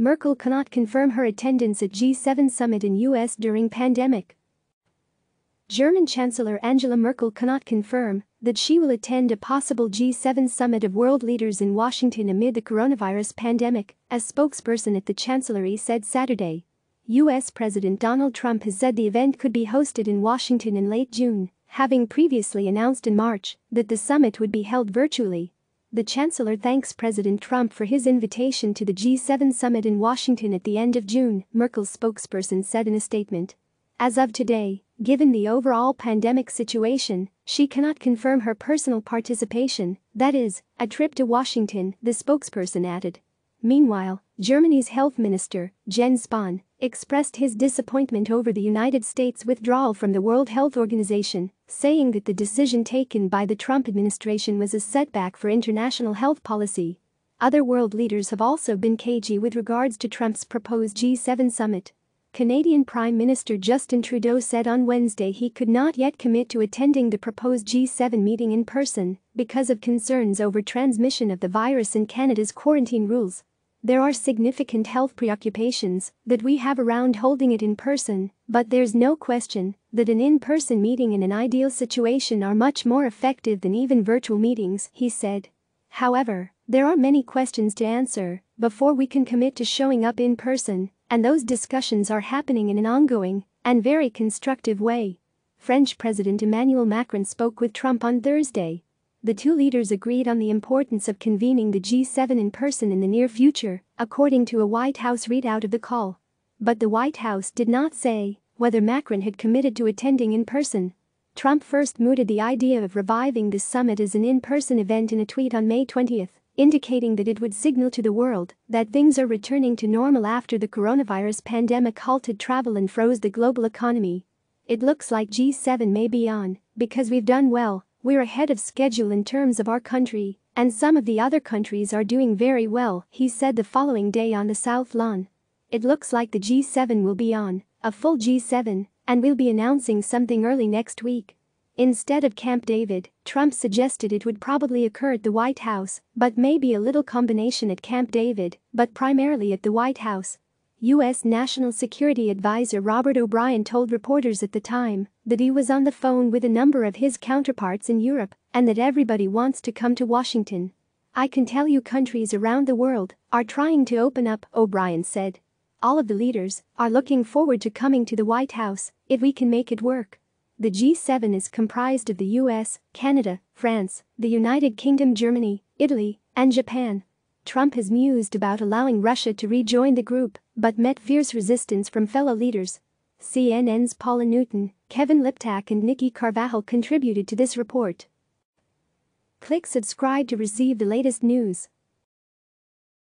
Merkel cannot confirm her attendance at G7 summit in US during pandemic. German Chancellor Angela Merkel cannot confirm that she will attend a possible G7 summit of world leaders in Washington amid the coronavirus pandemic, as spokesperson at the Chancellery said Saturday. U.S. President Donald Trump has said the event could be hosted in Washington in late June, having previously announced in March that the summit would be held virtually. The Chancellor thanks President Trump for his invitation to the G7 summit in Washington at the end of June, Merkel's spokesperson said in a statement. As of today, given the overall pandemic situation, she cannot confirm her personal participation, that is, a trip to Washington, the spokesperson added. Meanwhile, Germany's health minister, Jens Spahn, expressed his disappointment over the United States' withdrawal from the World Health Organization, saying that the decision taken by the Trump administration was a setback for international health policy. Other world leaders have also been cagey with regards to Trump's proposed G7 summit. Canadian Prime Minister Justin Trudeau said on Wednesday he could not yet commit to attending the proposed G7 meeting in person because of concerns over transmission of the virus and Canada's quarantine rules. There are significant health preoccupations that we have around holding it in person, but there's no question that an in-person meeting in an ideal situation are much more effective than even virtual meetings, he said. However, there are many questions to answer before we can commit to showing up in person, and those discussions are happening in an ongoing and very constructive way. French President Emmanuel Macron spoke with Trump on Thursday. The two leaders agreed on the importance of convening the G7 in person in the near future, according to a White House readout of the call. But the White House did not say whether Macron had committed to attending in person. Trump first mooted the idea of reviving this summit as an in-person event in a tweet on May 20, indicating that it would signal to the world that things are returning to normal after the coronavirus pandemic halted travel and froze the global economy. It looks like G7 may be on, because we've done well, we're ahead of schedule in terms of our country, and some of the other countries are doing very well, he said the following day on the South Lawn. It looks like the G7 will be on, a full G7, and we'll be announcing something early next week. Instead of Camp David, Trump suggested it would probably occur at the White House, but maybe a little combination at Camp David, but primarily at the White House. U.S. National Security Advisor Robert O'Brien told reporters at the time that he was on the phone with a number of his counterparts in Europe and that everybody wants to come to Washington. I can tell you countries around the world are trying to open up, O'Brien said. All of the leaders are looking forward to coming to the White House if we can make it work. The G7 is comprised of the US, Canada, France, the United Kingdom, Germany, Italy, and Japan. Trump has mused about allowing Russia to rejoin the group, but met fierce resistance from fellow leaders. CNN's Paula Newton, Kevin Liptak and Nikki Carvajal contributed to this report. Click subscribe to receive the latest news.